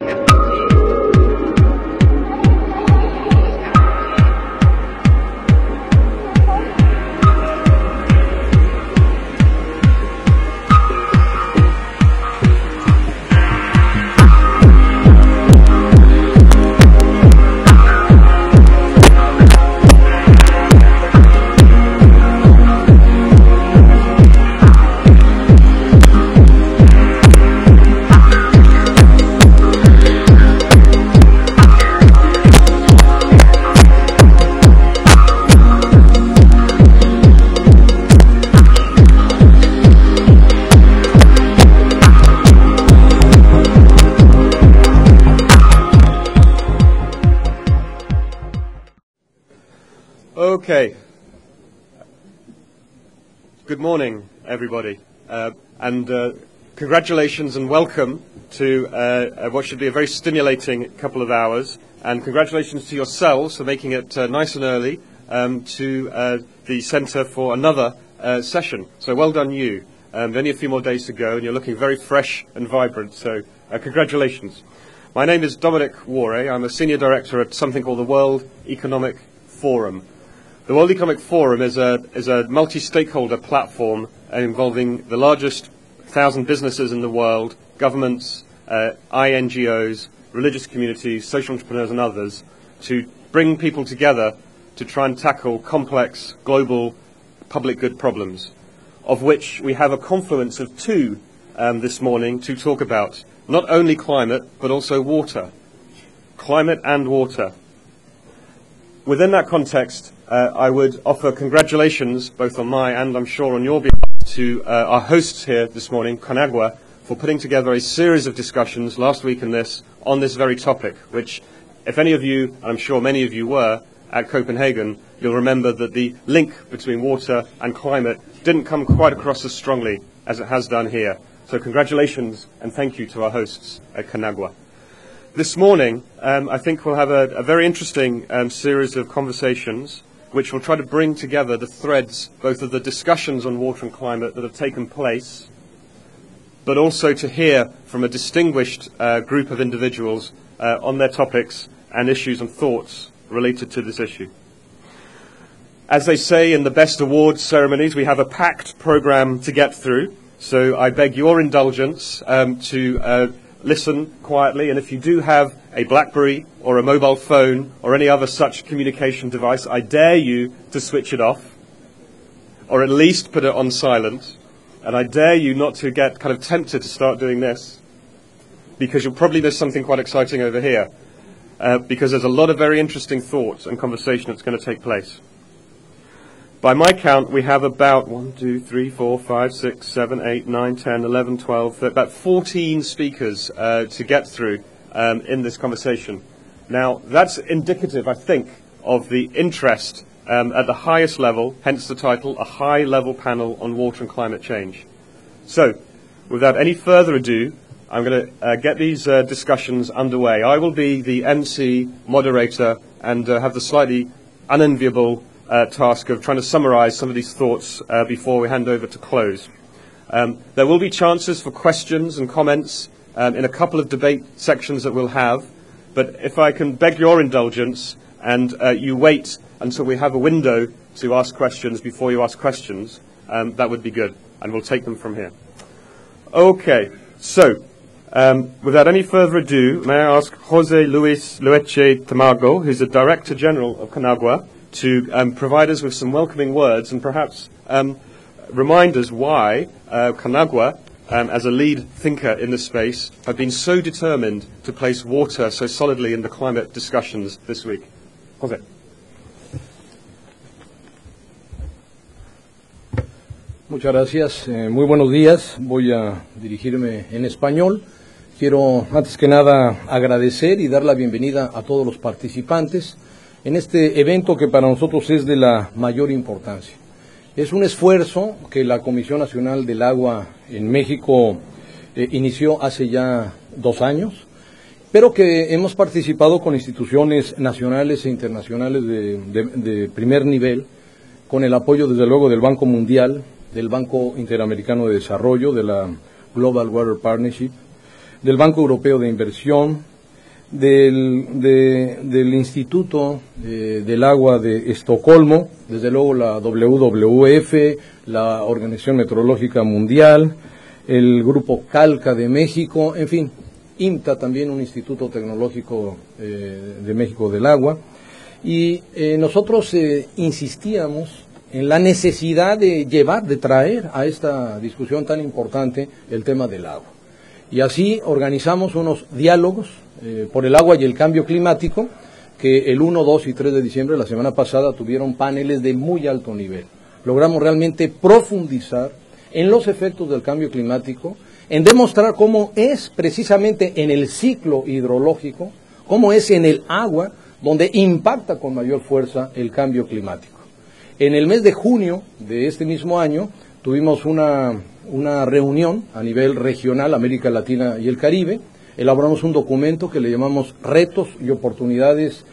Okay. Good morning, everybody, and congratulations and welcome to what should be a very stimulating couple of hours, and congratulations to yourselves for making it nice and early to the Centre for another session. So well done you. Only a few more days to go, and you're looking very fresh and vibrant, so congratulations. My name is Dominic Warre. I'm a Senior Director at something called the World Economic Forum. The World Economic Forum is a multi-stakeholder platform involving the largest 1,000 businesses in the world, governments, INGOs, religious communities, social entrepreneurs and others, to bring people together to try and tackle complex global public good problems, of which we have a confluence of two this morning to talk about, not only climate but also water. Climate and water. Within that context, I would offer congratulations, both on my and I'm sure on your behalf, to our hosts here this morning, CONAGUA, for putting together a series of discussions last week and this on this very topic, which, if any of you, and I'm sure many of you were, at Copenhagen, you'll remember that the link between water and climate didn't come quite across as strongly as it has done here. So congratulations and thank you to our hosts at CONAGUA. This morning, I think we'll have a very interesting series of conversations which will try to bring together the threads both of the discussions on water and climate that have taken place, but also to hear from a distinguished group of individuals on their topics and issues and thoughts related to this issue. As they say in the best awards ceremonies, we have a packed program to get through, so I beg your indulgence to listen quietly, and if you do have a BlackBerry or a mobile phone or any other such communication device, I dare you to switch it off, or at least put it on silent, and I dare you not to get kind of tempted to start doing this, because you'll probably miss something quite exciting over here, because there's a lot of very interesting thoughts and conversation that's going to take place. By my count, we have about 1, 2, 3, 4, 5, 6, 7, 8, 9, 10, 11, 12, about 14 speakers to get through in this conversation. Now, that's indicative, I think, of the interest at the highest level, hence the title, a high-level panel on water and climate change. So, without any further ado, I'm going to get these discussions underway. I will be the MC, moderator, and have the slightly unenviable task of trying to summarize some of these thoughts before we hand over to close. There will be chances for questions and comments in a couple of debate sections that we'll have, but if I can beg your indulgence and you wait until we have a window to ask questions before you ask questions, that would be good, and we'll take them from here. Okay, so without any further ado, may I ask Jose Luis Lueche Tamago, who's the Director General of CONAGUA, to provide us with some welcoming words and perhaps remind us why CONAGUA, as a lead thinker in this space, have been so determined to place water so solidly in the climate discussions this week. Jose. Muchas gracias. Muy buenos días. Voy a dirigirme en español. Quiero, antes que nada, agradecer y dar la bienvenida a todos los participantes en este evento que para nosotros es de la mayor importancia. Es un esfuerzo que la Comisión Nacional del Agua en México inició hace ya 2 años, pero que hemos participado con instituciones nacionales e internacionales de primer nivel, con el apoyo desde luego del Banco Mundial, del Banco Interamericano de Desarrollo, de la Global Water Partnership, del Banco Europeo de Inversión, del Instituto del Agua de Estocolmo, desde luego la WWF, la Organización Meteorológica Mundial, el Grupo Calca de México, en fin, IMTA también, un Instituto Tecnológico de México del Agua, y nosotros insistíamos en la necesidad de traer a esta discusión tan importante el tema del agua. Y así organizamos unos diálogos por el agua y el cambio climático, que el 1, 2 y 3 de diciembre, la semana pasada, tuvieron paneles de muy alto nivel. Logramos realmente profundizar en los efectos del cambio climático, en demostrar cómo es precisamente en el ciclo hidrológico, cómo es en el agua, donde impacta con mayor fuerza el cambio climático. En el mes de junio de este mismo año tuvimos una reunión a nivel regional, América Latina y el Caribe. Elaboramos un documento que le llamamos Retos y Oportunidades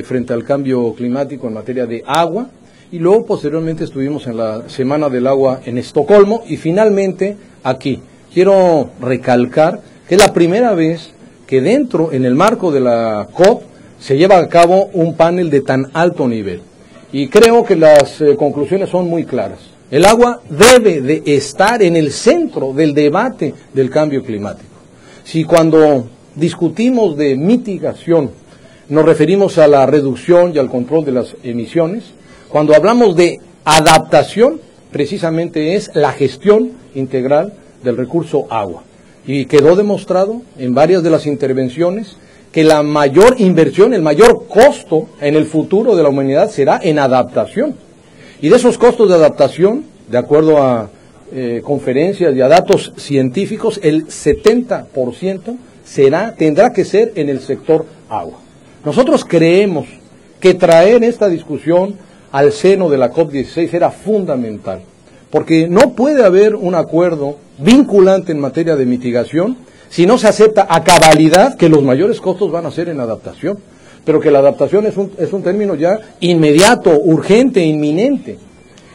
frente al cambio climático en materia de agua, y luego posteriormente estuvimos en la Semana del Agua en Estocolmo y finalmente aquí. Quiero recalcar que es la primera vez que en el marco de la COP, se lleva a cabo un panel de tan alto nivel. Y creo que las conclusiones son muy claras. El agua debe de estar en el centro del debate del cambio climático. Si cuando discutimos de mitigación nos referimos a la reducción y al control de las emisiones, cuando hablamos de adaptación, precisamente es la gestión integral del recurso agua. Y quedó demostrado en varias de las intervenciones que la mayor inversión, el mayor costo en el futuro de la humanidad será en adaptación. Y de esos costos de adaptación, de acuerdo a conferencias y a datos científicos, el 70% tendrá que ser en el sector agua. Nosotros creemos que traer esta discusión al seno de la COP16 era fundamental, porque no puede haber un acuerdo vinculante en materia de mitigación si no se acepta a cabalidad que los mayores costos van a ser en adaptación, pero que la adaptación es un término ya inmediato, urgente, inminente.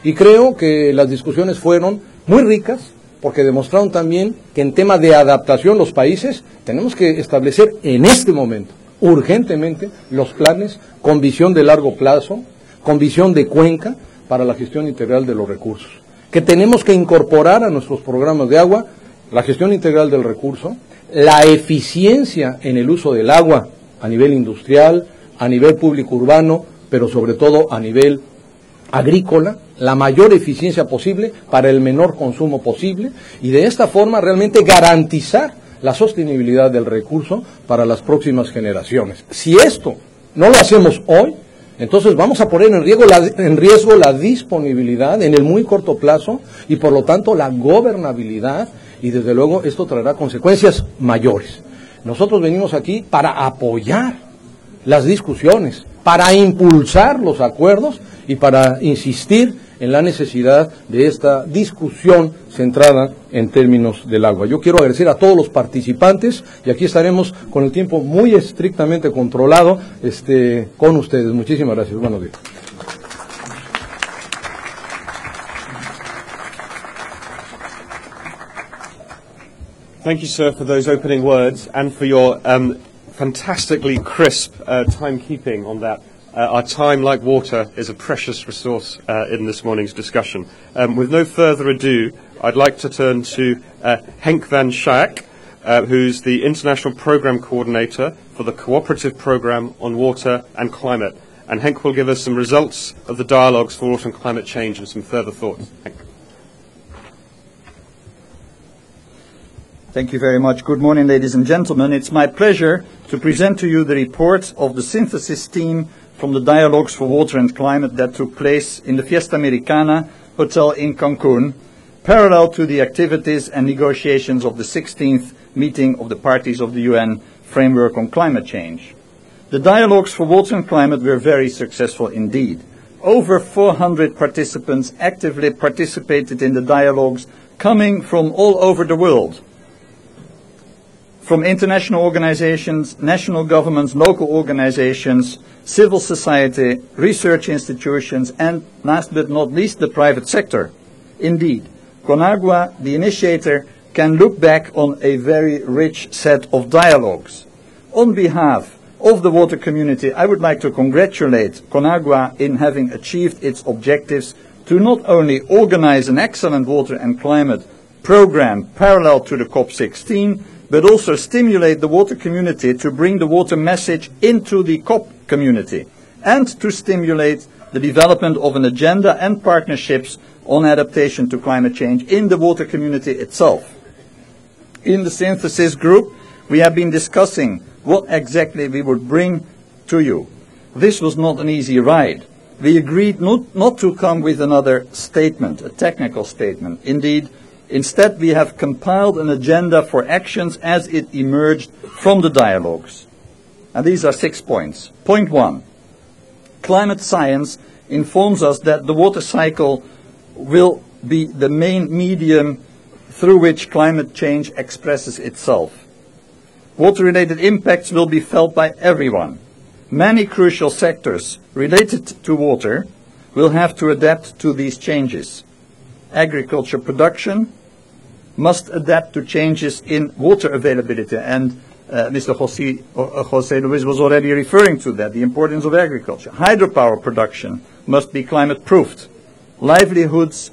Y creo que las discusiones fueron muy ricas, porque demostraron también que en tema de adaptación los países tenemos que establecer en este momento, urgentemente, los planes con visión de largo plazo, con visión de cuenca para la gestión integral de los recursos, que tenemos que incorporar a nuestros programas de agua la gestión integral del recurso, la eficiencia en el uso del agua a nivel industrial, a nivel público urbano, pero sobre todo a nivel agrícola, la mayor eficiencia posible para el menor consumo posible, y de esta forma realmente garantizar la sostenibilidad del recurso para las próximas generaciones. Si esto no lo hacemos hoy, entonces vamos a poner en riesgo la disponibilidad en el muy corto plazo y por lo tanto la gobernabilidad, y desde luego esto traerá consecuencias mayores. Nosotros venimos aquí para apoyar las discusiones, para impulsar los acuerdos y para insistir en la necesidad de esta discusión centrada en términos del agua. Yo quiero agradecer a todos los participantes y aquí estaremos con el tiempo muy estrictamente controlado con ustedes. Muchísimas gracias. Buenos días. Thank you, sir, for those opening words and for your fantastically crisp timekeeping on that. Our time, like water, is a precious resource in this morning's discussion. With no further ado, I'd like to turn to Henk van Schaik, who's the International Programme Coordinator for the Cooperative Programme on Water and Climate. And Henk will give us some results of the dialogues for water and climate change and some further thoughts. Henk. Thank you very much. Good morning, ladies and gentlemen. It's my pleasure to present to you the report of the synthesis team from the Dialogues for Water and Climate that took place in the Fiesta Americana Hotel in Cancun, parallel to the activities and negotiations of the 16th meeting of the parties of the UN Framework on Climate Change. The Dialogues for Water and Climate were very successful indeed. Over 400 participants actively participated in the dialogues coming from all over the world. From international organizations, national governments, local organizations, civil society, research institutions, and last but not least, the private sector. Indeed, CONAGUA, the initiator, can look back on a very rich set of dialogues. On behalf of the water community, I would like to congratulate CONAGUA in having achieved its objectives to not only organize an excellent water and climate program parallel to the COP16, but also stimulate the water community to bring the water message into the COP community, and to stimulate the development of an agenda and partnerships on adaptation to climate change in the water community itself. In the synthesis group, we have been discussing what exactly we would bring to you. This was not an easy ride. We agreed not to come with another statement, a technical statement. Indeed, instead we have compiled an agenda for actions as it emerged from the dialogues. And these are 6 points. Point 1. Climate science informs us that the water cycle will be the main medium through which climate change expresses itself. Water-related impacts will be felt by everyone. Many crucial sectors related to water will have to adapt to these changes. Agriculture production must adapt to changes in water availability, and Mr. José Luis was already referring to that, the importance of agriculture. Hydropower production must be climate-proofed. Livelihoods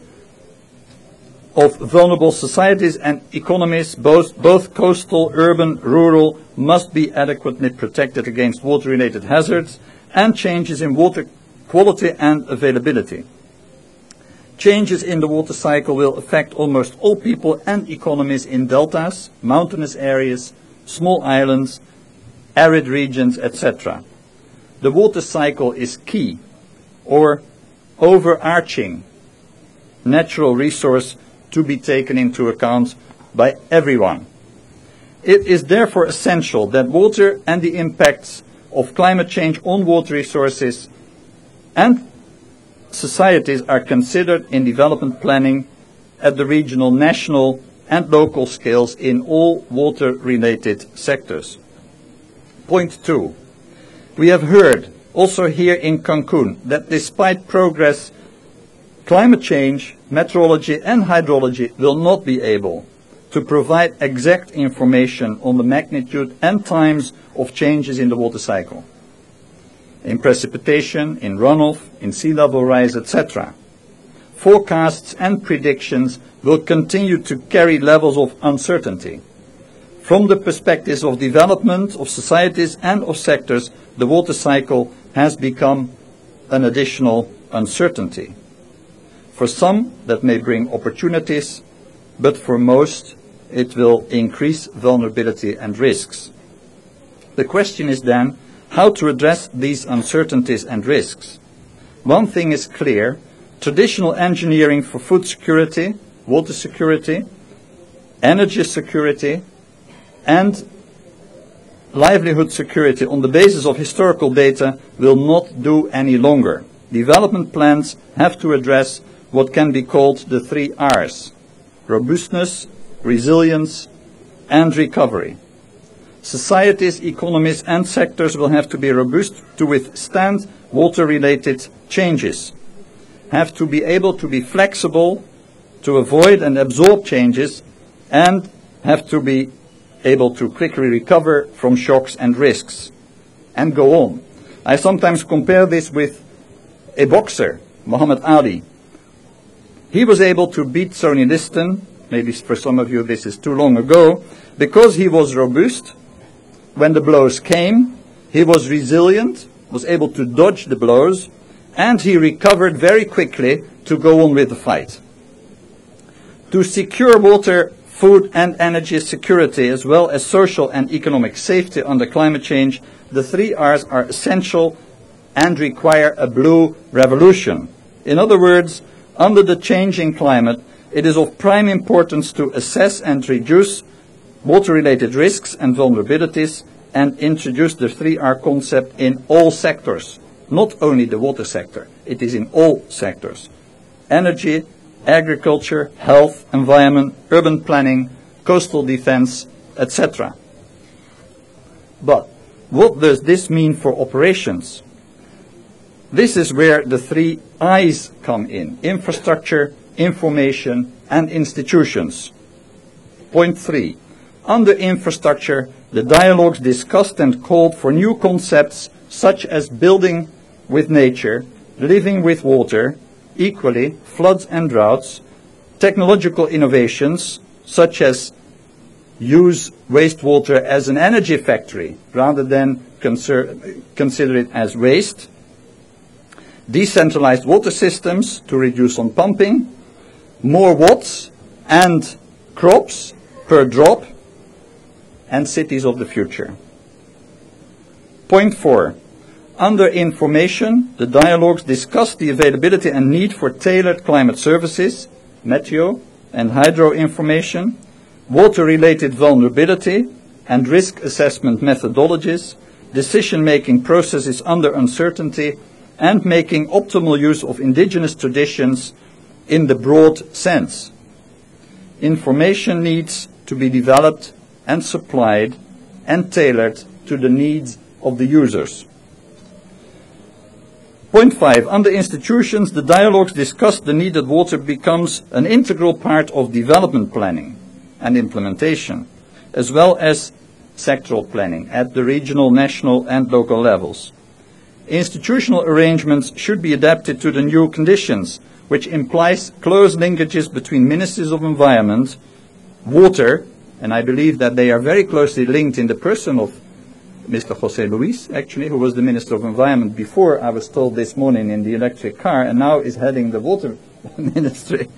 of vulnerable societies and economies, both coastal, urban, rural, must be adequately protected against water-related hazards and changes in water quality and availability. Changes in the water cycle will affect almost all people and economies in deltas, mountainous areas, small islands, arid regions, etc. The water cycle is key or overarching natural resource to be taken into account by everyone. It is therefore essential that water and the impacts of climate change on water resources and societies are considered in development planning at the regional, national and local scales in all water-related sectors. Point 2. We have heard, also here in Cancun, that despite progress, climate change, meteorology and hydrology will not be able to provide exact information on the magnitude and times of changes in the water cycle, in precipitation, in runoff, in sea level rise, etc. Forecasts and predictions will continue to carry levels of uncertainty. From the perspectives of development of societies and of sectors, the water cycle has become an additional uncertainty. For some, that may bring opportunities, but for most, it will increase vulnerability and risks. The question is then how to address these uncertainties and risks. One thing is clear: traditional engineering for food security, water security, energy security, and livelihood security on the basis of historical data will not do any longer. Development plans have to address what can be called the 3 R's: robustness, resilience, and recovery. Societies, economies, and sectors will have to be robust to withstand water-related changes, have to be able to be flexible to avoid and absorb changes, and have to be able to quickly recover from shocks and risks, and go on. I sometimes compare this with a boxer, Muhammad Ali. He was able to beat Sonny Liston, maybe for some of you this is too long ago, because he was robust. When the blows came, he was resilient, was able to dodge the blows, and he recovered very quickly to go on with the fight. To secure water, food and energy security, as well as social and economic safety under climate change, the 3 R's are essential and require a blue revolution. In other words, under the changing climate, it is of prime importance to assess and reduce water-related risks and vulnerabilities and introduce the 3R concept in all sectors, not only the water sector. It is in all sectors: energy, agriculture, health, environment, urban planning, coastal defense, etc. But what does this mean for operations? This is where the 3 I's come in: infrastructure, information, and institutions. Point 3. Under infrastructure, the dialogues discussed and called for new concepts such as building with nature, living with water, equally, floods and droughts, technological innovations such as use wastewater as an energy factory rather than consider it as waste, decentralized water systems to reduce on pumping, more watts and crops per drop, and cities of the future. Point 4. Under information, the dialogues discuss the availability and need for tailored climate services, meteo and hydro information, water-related vulnerability and risk assessment methodologies, decision-making processes under uncertainty, and making optimal use of indigenous traditions in the broad sense. Information needs to be developed and supplied and tailored to the needs of the users. Point 5. Under institutions, the dialogues discuss the need that water becomes an integral part of development planning and implementation, as well as sectoral planning at the regional, national and local levels. Institutional arrangements should be adapted to the new conditions, which implies close linkages between ministries of environment, water, and I believe that they are very closely linked in the person of Mr. José Luis, actually, who was the Minister of Environment before, I was told this morning, in the electric car, and now is heading the water ministry.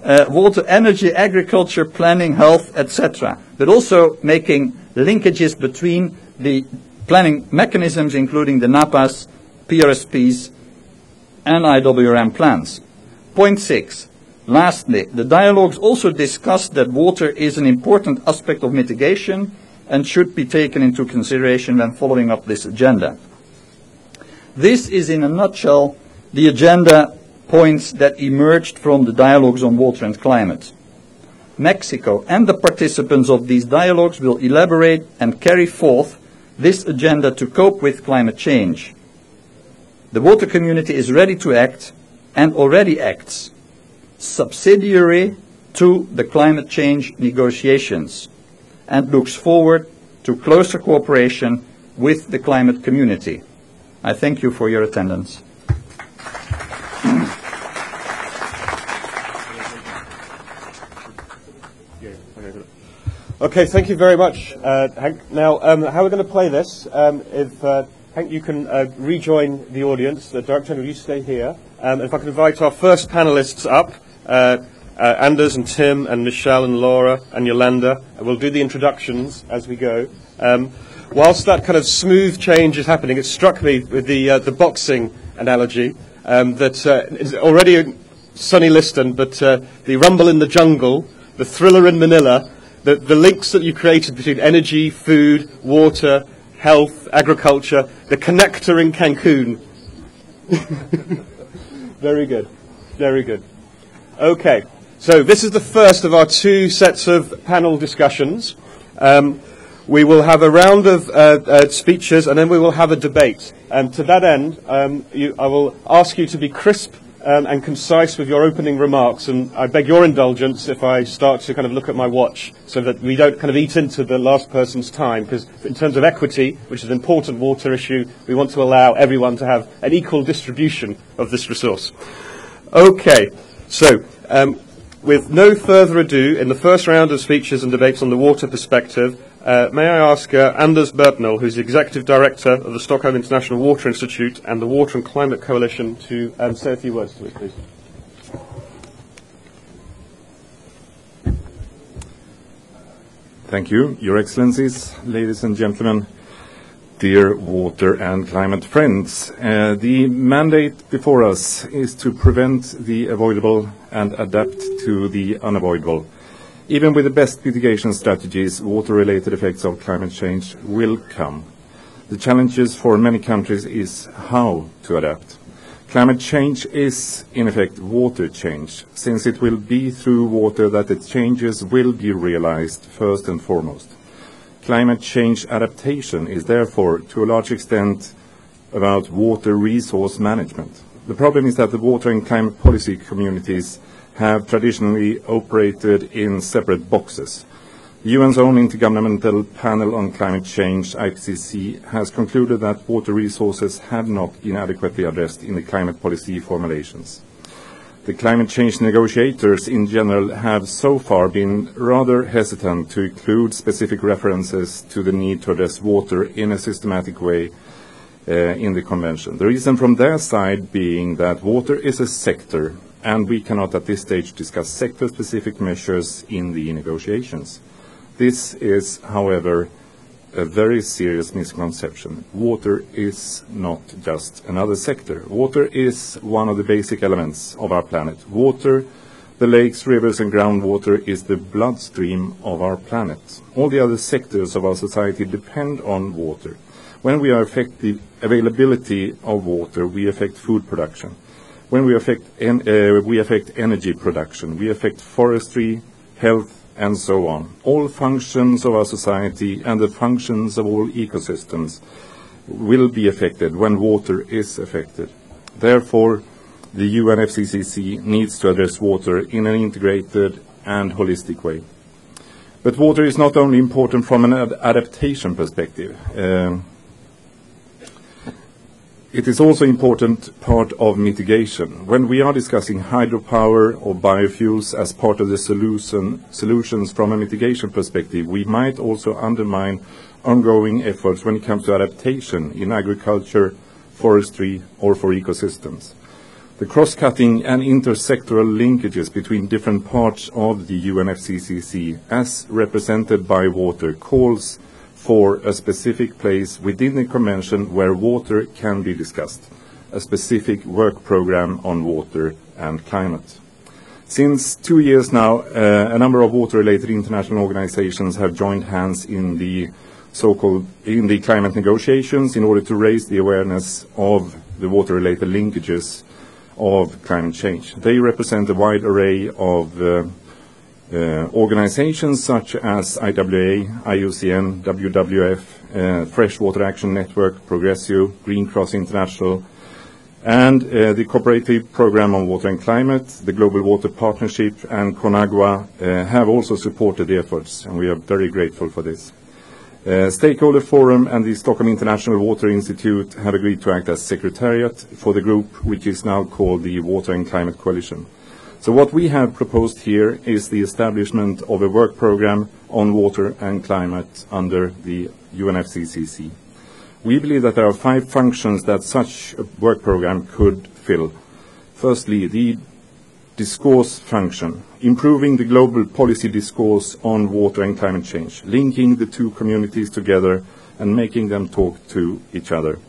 Water, energy, agriculture, planning, health, etc. But also making linkages between the planning mechanisms, including the NAPAs, PRSPs, and IWRM plans. Point 6. Lastly, the dialogues also discussed that water is an important aspect of mitigation and should be taken into consideration when following up this agenda. This is, in a nutshell, the agenda points that emerged from the dialogues on water and climate. Mexico and the participants of these dialogues will elaborate and carry forth this agenda to cope with climate change. The water community is ready to act and already acts, subsidiary to the climate change negotiations, and looks forward to closer cooperation with the climate community. I thank you for your attendance. Okay, thank you very much, Hank. Now, how we're going to play this, if Hank, you can rejoin the audience. The Director General, you stay here. If I can invite our first panelists up, Anders and Tim and Michelle and Laura and Yolanda. We'll do the introductions as we go. Whilst that kind of smooth change is happening, it struck me with the boxing analogy that is already Sonny Liston, but the rumble in the jungle, the thriller in Manila, the links that you created between energy, food, water, health, agriculture, the connector in Cancun. Very good, very good. Okay. So this is the first of our two sets of panel discussions. We will have a round of speeches and then we will have a debate. And to that end, I will ask you to be crisp and concise with your opening remarks. And I beg your indulgence if I start to kind of look at my watch so that we don't kind of eat into the last person's time. Because in terms of equity, which is an important water issue, we want to allow everyone to have an equal distribution of this resource. Okay, so with no further ado, in the first round of speeches and debates on the water perspective, may I ask Anders Bertnell, who's the Executive Director of the Stockholm International Water Institute and the Water and Climate Coalition, to say a few words to us, please. Thank you, Your Excellencies, ladies and gentlemen, dear water and climate friends. The mandate before us is to prevent the avoidable and adapt to the unavoidable. Even with the best mitigation strategies, water-related effects of climate change will come. The challenges for many countries is how to adapt. Climate change is, in effect, water change, since it will be through water that the changes will be realized first and foremost. Climate change adaptation is therefore, to a large extent, about water resource management. The problem is that the water and climate policy communities have traditionally operated in separate boxes. The UN's own Intergovernmental Panel on Climate Change, IPCC, has concluded that water resources have not been adequately addressed in the climate policy formulations. The climate change negotiators in general have so far been rather hesitant to include specific references to the need to address water in a systematic way in the convention. The reason from their side being that water is a sector, and we cannot at this stage discuss sector-specific measures in the negotiations. This is, however, a very serious misconception. Water is not just another sector. Water is one of the basic elements of our planet. Water, the lakes, rivers and groundwater is the bloodstream of our planet. All the other sectors of our society depend on water. When we affect the availability of water, we affect food production. When we affect energy production, we affect forestry, health, and so on. All functions of our society and the functions of all ecosystems will be affected when water is affected. Therefore, the UNFCCC needs to address water in an integrated and holistic way. But water is not only important from an adaptation perspective. It is also an important part of mitigation. When we are discussing hydropower or biofuels as part of the solutions from a mitigation perspective, we might also undermine ongoing efforts when it comes to adaptation in agriculture, forestry, or for ecosystems. The cross-cutting and intersectoral linkages between different parts of the UNFCCC, as represented by water, calls for a specific place within the convention where water can be discussed, a specific work program on water and climate. Since 2 years now, a number of water-related international organizations have joined hands in the climate negotiations in order to raise the awareness of the water-related linkages of climate change. They represent a wide array of organizations such as IWA, IUCN, WWF, Freshwater Action Network, Progressio, Green Cross International, and the Cooperative Program on Water and Climate, the Global Water Partnership, and CONAGUA have also supported the efforts, and we are very grateful for this. Stakeholder Forum and the Stockholm International Water Institute have agreed to act as secretariat for the group, which is now called the Water and Climate Coalition. So what we have proposed here is the establishment of a work program on water and climate under the UNFCCC. We believe that there are 5 functions that such a work program could fill. Firstly, the discourse function, improving the global policy discourse on water and climate change, linking the two communities together and making them talk to each other.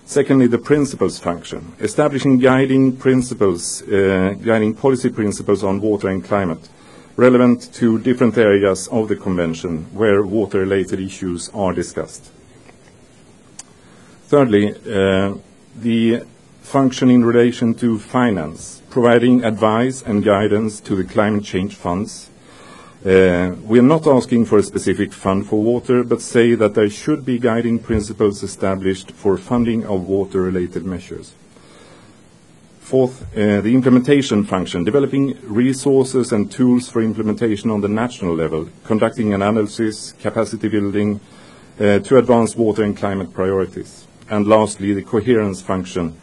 Secondly, the principles function, establishing guiding principles, guiding policy principles on water and climate, relevant to different areas of the convention where water-related issues are discussed. Thirdly, the function in relation to finance, providing advice and guidance to the climate change funds. We are not asking for a specific fund for water, but say that there should be guiding principles established for funding of water-related measures. Fourth, the implementation function, developing resources and tools for implementation on the national level, conducting analysis, capacity building to advance water and climate priorities. And lastly, the coherence function,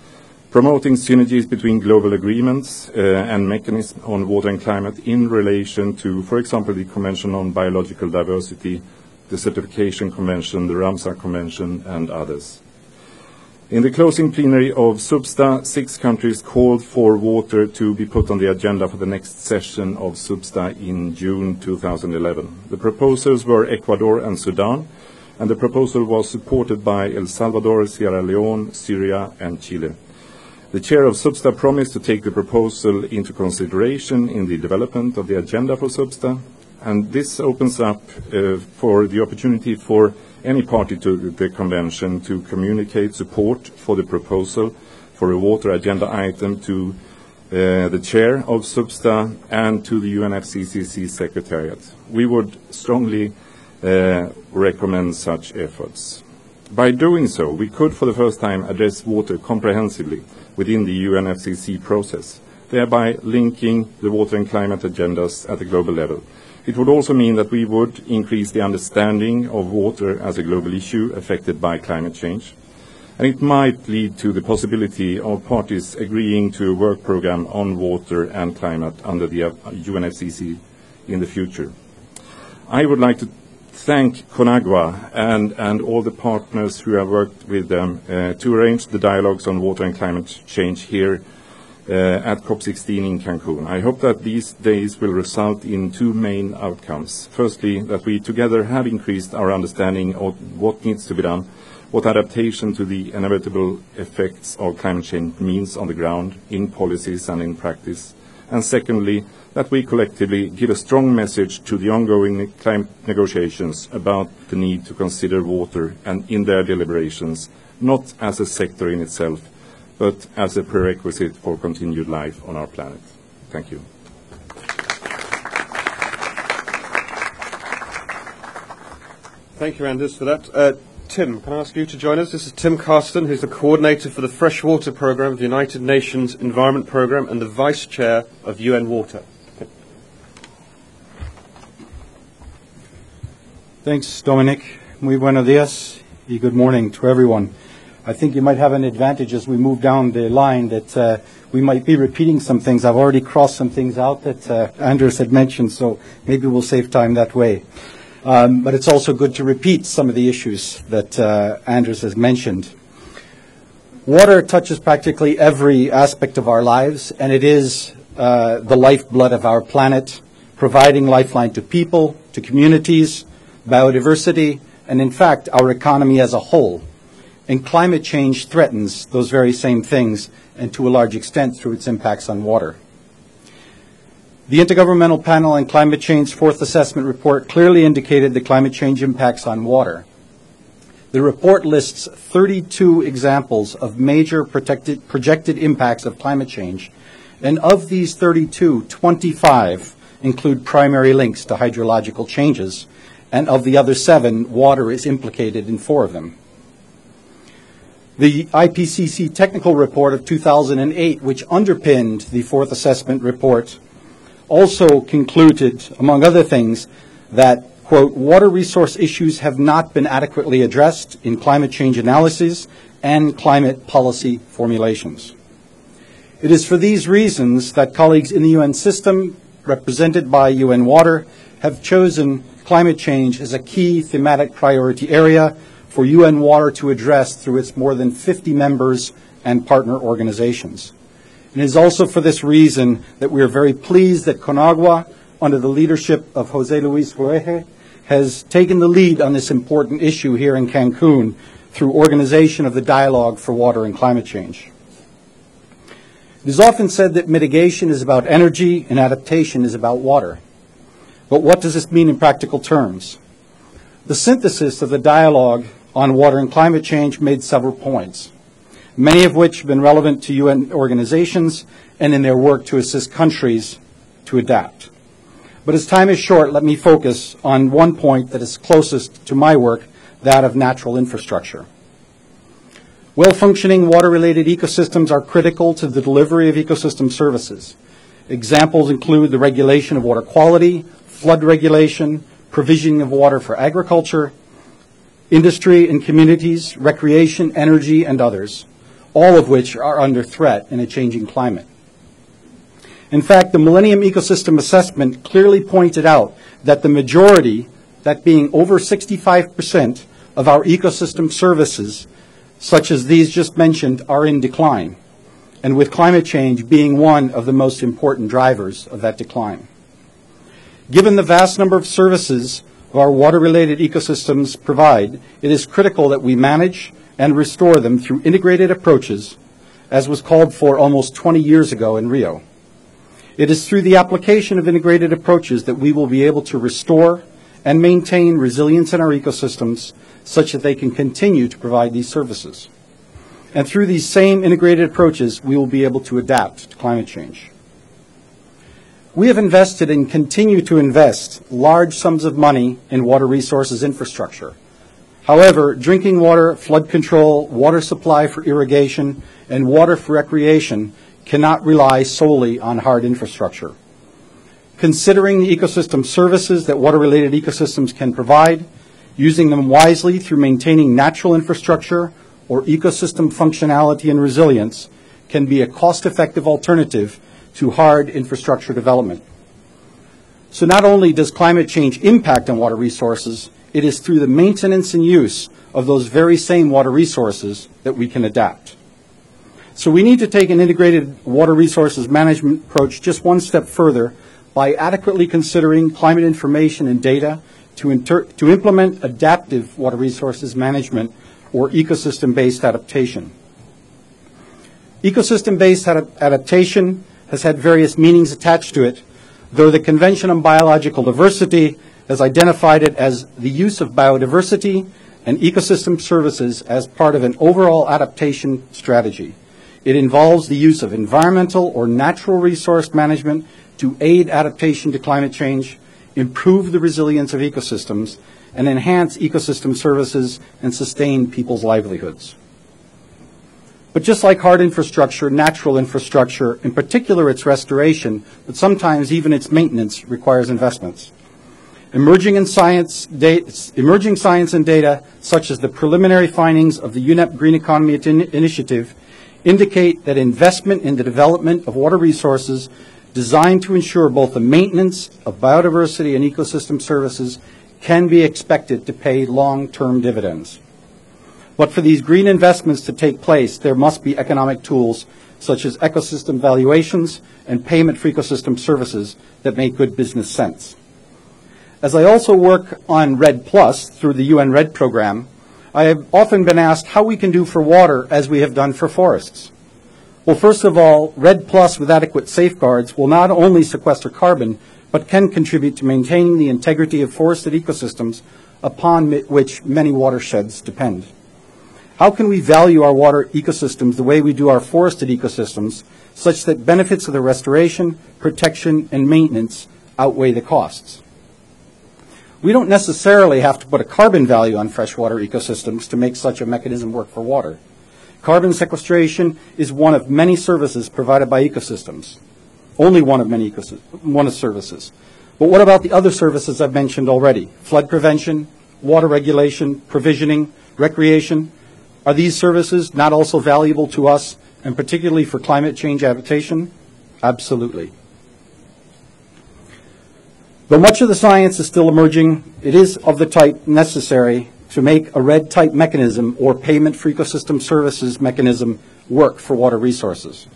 promoting synergies between global agreements and mechanisms on water and climate in relation to, for example, the Convention on Biological Diversity, the Certification Convention, the Ramsar Convention, and others. In the closing plenary of SUBSTA, 6 countries called for water to be put on the agenda for the next session of SUBSTA in June 2011. The proposals were Ecuador and Sudan, and the proposal was supported by El Salvador, Sierra Leone, Syria, and Chile. The chair of SUBSTA promised to take the proposal into consideration in the development of the agenda for SUBSTA, and this opens up for the opportunity for any party to the convention to communicate support for the proposal for a water agenda item to the chair of SUBSTA and to the UNFCCC Secretariat. We would strongly recommend such efforts. By doing so, we could for the first time address water comprehensively within the UNFCCC process, thereby linking the water and climate agendas at the global level. It would also mean that we would increase the understanding of water as a global issue affected by climate change. And it might lead to the possibility of parties agreeing to a work program on water and climate under the UNFCCC in the future. I would like to thank CONAGUA and all the partners who have worked with them to arrange the dialogues on water and climate change here at COP16 in Cancun. I hope that these days will result in two main outcomes. Firstly, that we together have increased our understanding of what needs to be done, what adaptation to the inevitable effects of climate change means on the ground, in policies and in practice. And secondly, that we collectively give a strong message to the ongoing climate negotiations about the need to consider water and in their deliberations, not as a sector in itself, but as a prerequisite for continued life on our planet. Thank you. Thank you, Anders, for that. Tim, can I ask you to join us? This is Tim Carston, who's the coordinator for the Freshwater Programme of the United Nations Environment Programme and the Vice Chair of UN Water. Thanks, Dominic. Muy buenos días y good morning to everyone. I think you might have an advantage as we move down the line that we might be repeating some things. I've already crossed some things out that Anders had mentioned, so maybe we'll save time that way. But it's also good to repeat some of the issues that Anders has mentioned. Water touches practically every aspect of our lives, and it is the lifeblood of our planet, providing lifeline to people, to communities, biodiversity, and in fact, our economy as a whole. And climate change threatens those very same things, and to a large extent through its impacts on water. The Intergovernmental Panel on Climate Change Fourth Assessment Report clearly indicated the climate change impacts on water. The report lists 32 examples of major projected impacts of climate change, and of these 32, 25 include primary links to hydrological changes, and of the other 7, water is implicated in 4 of them. The IPCC technical report of 2008, which underpinned the Fourth Assessment Report, also concluded, among other things, that, quote, water resource issues have not been adequately addressed in climate change analyses and climate policy formulations. It is for these reasons that colleagues in the UN system, represented by UN Water, have chosen climate change as a key thematic priority area for UN Water to address through its more than 50 members and partner organizations. It is also for this reason that we are very pleased that CONAGUA, under the leadership of José Luis Fuege, has taken the lead on this important issue here in Cancun through organization of the Dialogue for Water and Climate Change. It is often said that mitigation is about energy and adaptation is about water. But what does this mean in practical terms? The synthesis of the Dialogue on Water and Climate Change made several points, many of which have been relevant to UN organizations and in their work to assist countries to adapt. But as time is short, let me focus on one point that is closest to my work, that of natural infrastructure. Well-functioning water-related ecosystems are critical to the delivery of ecosystem services. Examples include the regulation of water quality, flood regulation, provisioning of water for agriculture, industry and communities, recreation, energy, and others, all of which are under threat in a changing climate. In fact, the Millennium Ecosystem Assessment clearly pointed out that the majority, that being over 65% of our ecosystem services, such as these just mentioned, are in decline, and with climate change being one of the most important drivers of that decline. Given the vast number of services our water-related ecosystems provide, it is critical that we manage and restore them through integrated approaches, as was called for almost 20 years ago in Rio. It is through the application of integrated approaches that we will be able to restore and maintain resilience in our ecosystems such that they can continue to provide these services. And through these same integrated approaches, we will be able to adapt to climate change. We have invested and continue to invest large sums of money in water resources infrastructure. However, drinking water, flood control, water supply for irrigation, and water for recreation cannot rely solely on hard infrastructure. considering the ecosystem services that water-related ecosystems can provide, using them wisely through maintaining natural infrastructure or ecosystem functionality and resilience can be a cost-effective alternative to hard infrastructure development. So not only does climate change impact on water resources, it is through the maintenance and use of those very same water resources that we can adapt. So we need to take an integrated water resources management approach just one step further by adequately considering climate information and data to implement adaptive water resources management or ecosystem-based adaptation. Ecosystem-based adaptation has had various meanings attached to it, though the Convention on Biological Diversity has identified it as the use of biodiversity and ecosystem services as part of an overall adaptation strategy. It involves the use of environmental or natural resource management to aid adaptation to climate change, improve the resilience of ecosystems, and enhance ecosystem services and sustain people's livelihoods. But just like hard infrastructure, natural infrastructure, in particular its restoration, but sometimes even its maintenance, requires investments. Emerging science and data, such as the preliminary findings of the UNEP Green Economy Initiative, indicate that investment in the development of water resources designed to ensure both the maintenance of biodiversity and ecosystem services can be expected to pay long-term dividends. But for these green investments to take place, there must be economic tools such as ecosystem valuations and payment for ecosystem services that make good business sense. As I also work on REDD+ through the UN REDD program, I have often been asked how we can do for water as we have done for forests. Well, first of all, REDD+ with adequate safeguards will not only sequester carbon, but can contribute to maintaining the integrity of forested ecosystems upon which many watersheds depend. How can we value our water ecosystems the way we do our forested ecosystems, such that benefits of the restoration, protection, and maintenance outweigh the costs? We don't necessarily have to put a carbon value on freshwater ecosystems to make such a mechanism work for water. Carbon sequestration is one of many services provided by ecosystems. Only one of services. But what about the other services I've mentioned already? Flood prevention, water regulation, provisioning, recreation. Are these services not also valuable to us, and particularly for climate change adaptation? Absolutely. Though much of the science is still emerging, it is of the type necessary to make a REDD-type mechanism or payment for ecosystem services mechanism work for water resources.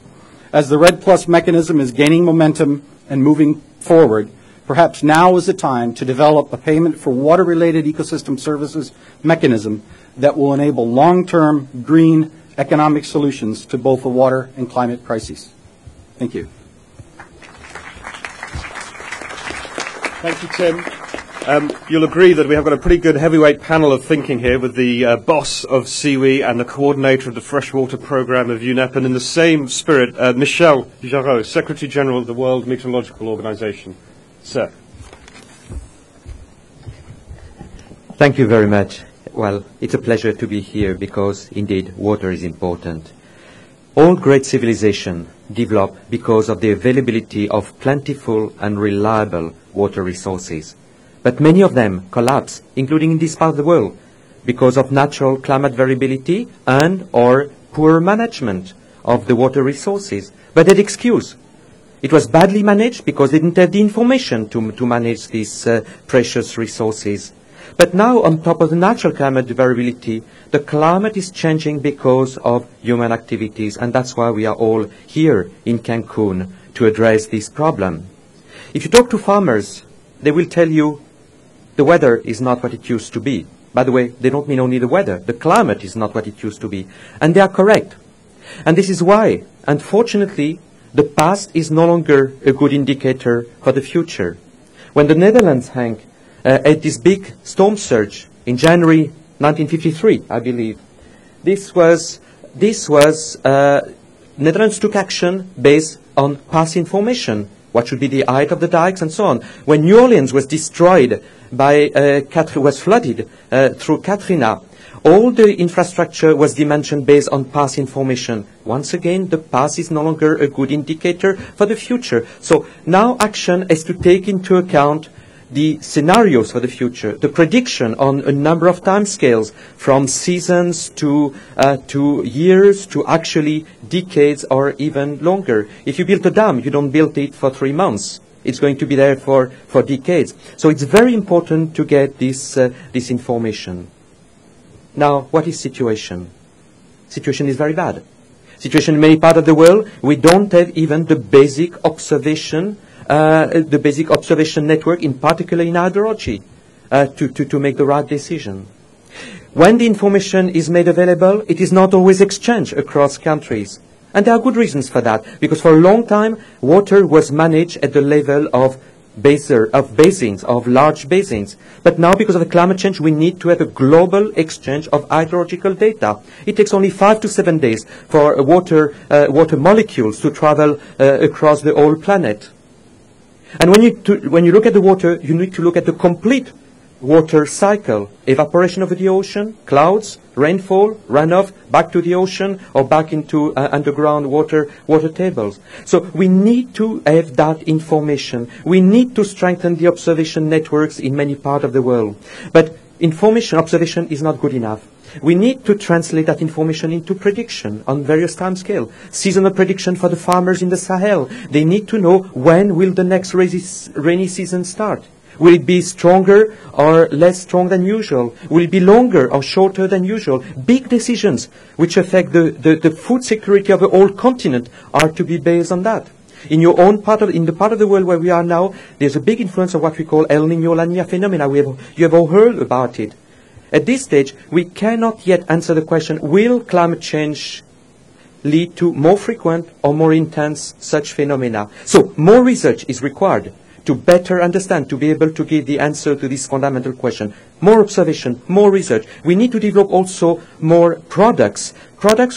As the REDD+ mechanism is gaining momentum and moving forward, perhaps now is the time to develop a payment for water-related ecosystem services mechanism that will enable long-term green economic solutions to both the water and climate crises. Thank you. Thank you, Tim. You'll agree that we have got a pretty good heavyweight panel of thinking here with the boss of SIWI and the coordinator of the freshwater program of UNEP, and in the same spirit, Michel Jarreau, Secretary General of the World Meteorological Organization. Sir. Thank you very much. Well, it's a pleasure to be here because, indeed, water is important. All great civilizations develop because of the availability of plentiful and reliable water resources. But many of them collapse, including in this part of the world, because of natural climate variability and or poor management of the water resources. But that excuse, it was badly managed because they didn't have the information to manage these precious resources. But now, on top of the natural climate variability, the climate is changing because of human activities, and that's why we are all here in Cancun to address this problem. If you talk to farmers, they will tell you the weather is not what it used to be. By the way, they don't mean only the weather. The climate is not what it used to be. And they are correct. And this is why, unfortunately, the past is no longer a good indicator for the future. When the Netherlands, Hank, had this big storm surge in January 1953, I believe, Netherlands took action based on past information. What should be the height of the dikes and so on. When New Orleans was destroyed by, was flooded through Katrina, All the infrastructure was dimensioned based on past information. Once again, the past is no longer a good indicator for the future. So now action is to take into account the scenarios for the future, the prediction on a number of timescales, from seasons to years to actually decades or even longer. If you build a dam, you don't build it for 3 months. It's going to be there for decades. So it's very important to get this information. Now, what is situation? Situation is very bad. Situation in many parts of the world, we don't have even the basic observation network, in particular in hydrology, to make the right decision. When the information is made available, it is not always exchanged across countries. And there are good reasons for that, because for a long time, water was managed at the level of basins, of large basins. But now, because of the climate change, we need to have a global exchange of hydrological data. It takes only 5 to 7 days for water molecules to travel across the whole planet. And when you look at the water, you need to look at the complete water cycle: evaporation over the ocean, clouds, rainfall, runoff, back to the ocean, or back into underground water tables. So we need to have that information. We need to strengthen the observation networks in many parts of the world. But information observation is not good enough. We need to translate that information into prediction on various time scales. Seasonal prediction for the farmers in the Sahel. They need to know when will the next rainy season start. Will it be stronger or less strong than usual? Will it be longer or shorter than usual? Big decisions which affect the food security of the whole continent are to be based on that. In your own in the part of the world where we are now, there's a big influence of what we call El Niño La Niña phenomena. You have all heard about it. At this stage, we cannot yet answer the question, will climate change lead to more frequent or more intense such phenomena? So more research is required to better understand, to be able to give the answer to this fundamental question. More observation, more research. We need to develop also more products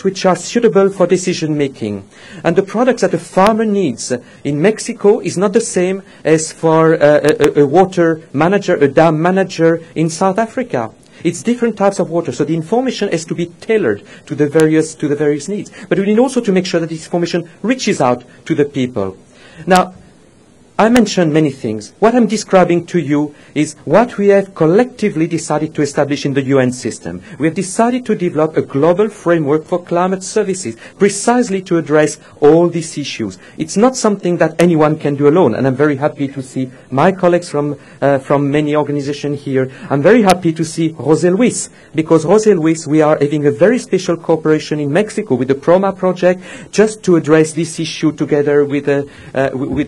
which are suitable for decision making. And the products that a farmer needs in Mexico is not the same as for a water manager, a dam manager in South Africa. It's different types of water, so the information has to be tailored to the various needs. But we need also to make sure that this information reaches out to the people. Now, I mentioned many things. What I'm describing to you is what we have collectively decided to establish in the UN system. We have decided to develop a global framework for climate services, precisely to address all these issues. It's not something that anyone can do alone, and I'm very happy to see my colleagues from many organizations here. I'm very happy to see José Luis, because José Luis, we are having a very special cooperation in Mexico with the PROMA project, just to address this issue together with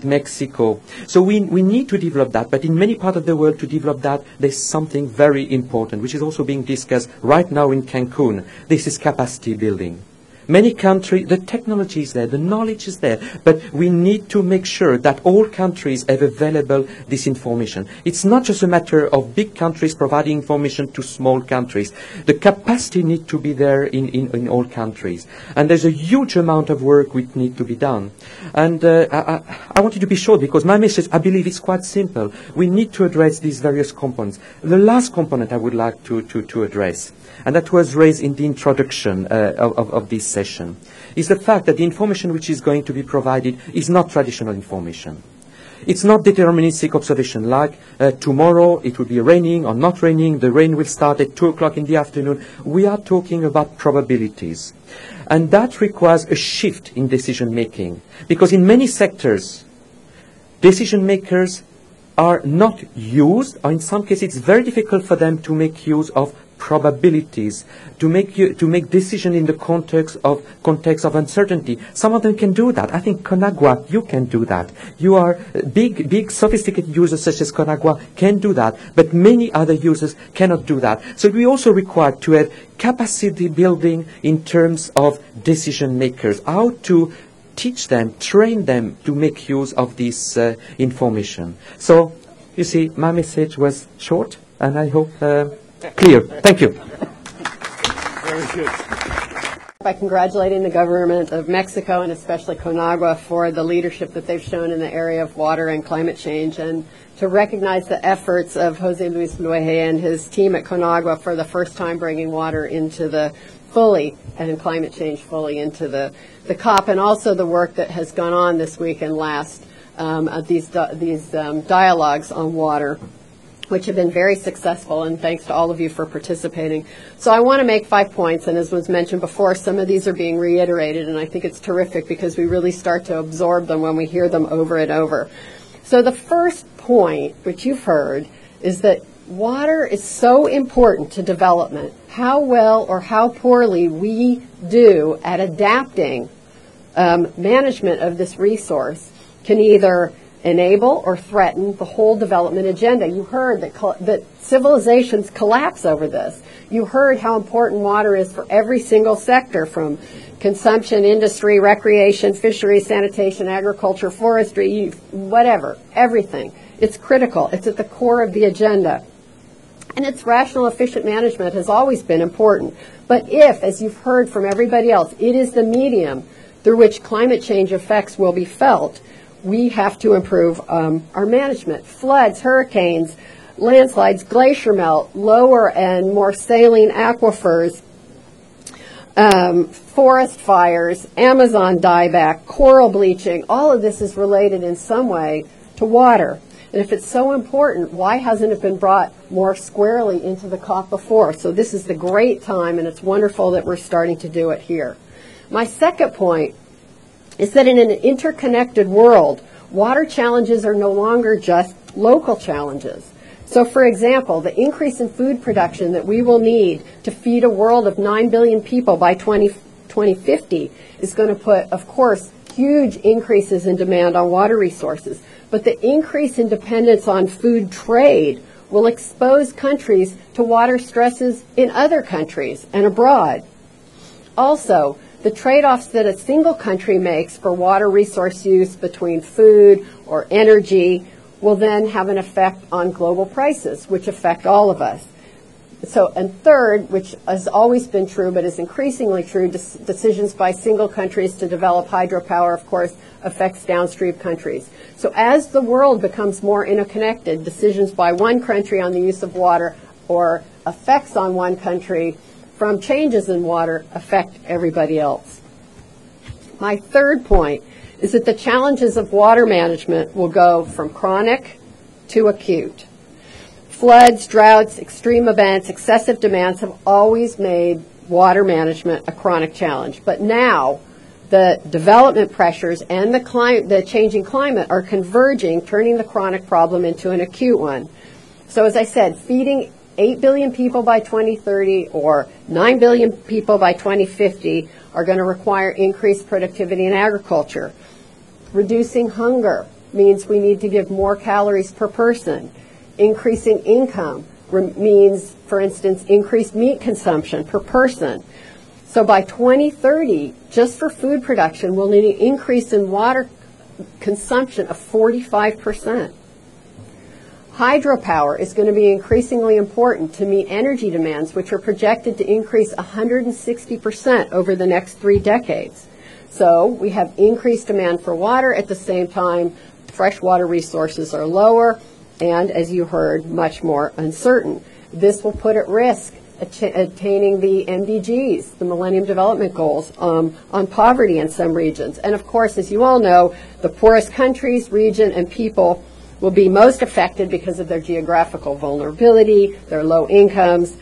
Mexico. So we need to develop that, but in many parts of the world to develop that, there's something very important, which is also being discussed right now in Cancun. This is capacity building. Many countries, the technology is there, the knowledge is there, but we need to make sure that all countries have available this information. It's not just a matter of big countries providing information to small countries. The capacity needs to be there in all countries. And there's a huge amount of work which needs to be done. And I want you to be short, because my message, I believe, is quite simple. We need to address these various components. The last component I would like to address, and that was raised in the introduction of this session, is the fact that the information which is going to be provided is not traditional information. It's not deterministic observation, like tomorrow it will be raining or not raining, the rain will start at 2 o'clock in the afternoon. We are talking about probabilities. And that requires a shift in decision making, because in many sectors, decision makers are not used, or in some cases it's very difficult for them to make use of probabilities, to make decision in the context of uncertainty. Some of them can do that. I think Conagua, you can do that. You are big sophisticated users such as Conagua can do that, but many other users cannot do that. So we also require to have capacity building in terms of decision makers, how to teach them, train them to make use of this information. So, you see, my message was short, and I hope clear. Thank you. Very good. By congratulating the government of Mexico and especially Conagua for the leadership that they've shown in the area of water and climate change, and to recognize the efforts of Jose Luis Luege and his team at Conagua for the first time bringing water into the fully and climate change fully into the COP, and also the work that has gone on this week and last at these dialogues on water, which have been very successful, and thanks to all of you for participating. So I want to make 5 points, and as was mentioned before, some of these are being reiterated, and I think it's terrific because we really start to absorb them when we hear them over and over. So the first point, which you've heard, is that water is so important to development. How well or how poorly we do at adapting management of this resource can either enable or threaten the whole development agenda. You heard that civilizations collapse over this. You heard how important water is for every single sector, from consumption, industry, recreation, fisheries, sanitation, agriculture, forestry, whatever, everything. It's critical. It's at the core of the agenda. And its rational, efficient management has always been important. But if, as you've heard from everybody else, it is the medium through which climate change effects will be felt, we have to improve our management. Floods, hurricanes, landslides, glacier melt, lower and more saline aquifers, forest fires, Amazon dieback, coral bleaching, all of this is related in some way to water. And if it's so important, why hasn't it been brought more squarely into the COP before? So this is the great time, and it's wonderful that we're starting to do it here. My second point is that in an interconnected world, water challenges are no longer just local challenges. So, for example, the increase in food production that we will need to feed a world of 9 billion people by 2050 is going to put, of course, huge increases in demand on water resources. But the increase in dependence on food trade will expose countries to water stresses in other countries and abroad. Also, the trade-offs that a single country makes for water resource use between food or energy will then have an effect on global prices, which affect all of us. So, and third, which has always been true but is increasingly true, decisions by single countries to develop hydropower, of course, affects downstream countries. So as the world becomes more interconnected, decisions by one country on the use of water or effects on one country from changes in water affect everybody else. My third point is that the challenges of water management will go from chronic to acute. Floods, droughts, extreme events, excessive demands have always made water management a chronic challenge. But now the development pressures and the changing climate are converging, turning the chronic problem into an acute one. So as I said, feeding 8 billion people by 2030 or 9 billion people by 2050 are going to require increased productivity in agriculture. Reducing hunger means we need to give more calories per person. Increasing income means, for instance, increased meat consumption per person. So by 2030, just for food production, we'll need an increase in water consumption of 45%. Hydropower is going to be increasingly important to meet energy demands, which are projected to increase 160% over the next 3 decades. So we have increased demand for water. At the same time, freshwater resources are lower and, as you heard, much more uncertain. This will put at risk attaining the MDGs, the Millennium Development Goals, on poverty in some regions. And of course, as you all know, the poorest countries, region, and people will be most affected because of their geographical vulnerability, their low incomes,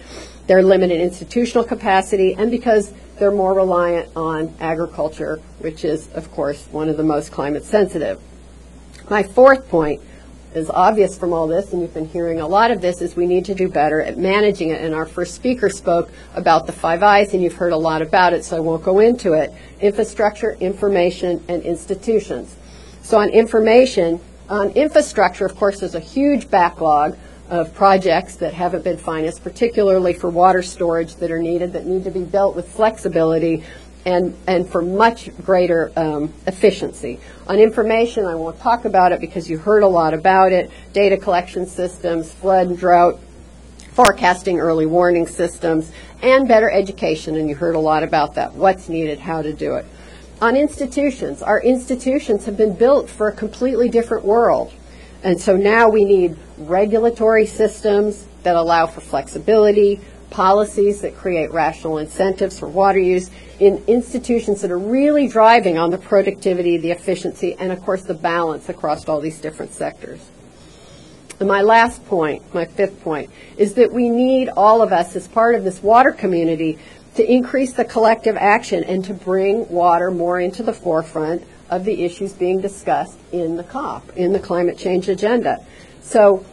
their limited institutional capacity, and because they're more reliant on agriculture, which is, of course, one of the most climate sensitive. My fourth point is obvious from all this, and you've been hearing a lot of this, is we need to do better at managing it. And our first speaker spoke about the 5 I's, and you've heard a lot about it, so I won't go into it. Infrastructure, information, and institutions. So on infrastructure, of course, there's a huge backlog of projects that haven't been financed, particularly for water storage that are needed, that need to be built with flexibility and for much greater efficiency. On information, I won't talk about it because you heard a lot about it. Data collection systems, flood and drought, forecasting, early warning systems, and better education, and you heard a lot about that, what's needed, how to do it. On institutions, our institutions have been built for a completely different world. And so now we need regulatory systems that allow for flexibility, policies that create rational incentives for water use in institutions that are really driving on the productivity, the efficiency, and of course the balance across all these different sectors. And my last point, my fifth point, is that we need all of us as part of this water community to increase the collective action and to bring water more into the forefront of the issues being discussed in the COP, in the climate change agenda. So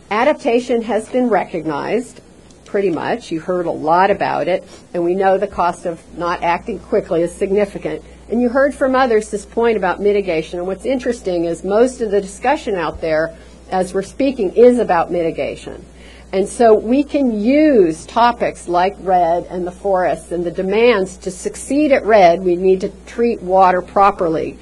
adaptation has been recognized pretty much. You heard a lot about it, and we know the cost of not acting quickly is significant. And you heard from others this point about mitigation. And what's interesting is most of the discussion out there as we're speaking is about mitigation. And so we can use topics like RED and the forests and the demands to succeed at RED. We need to treat water properly.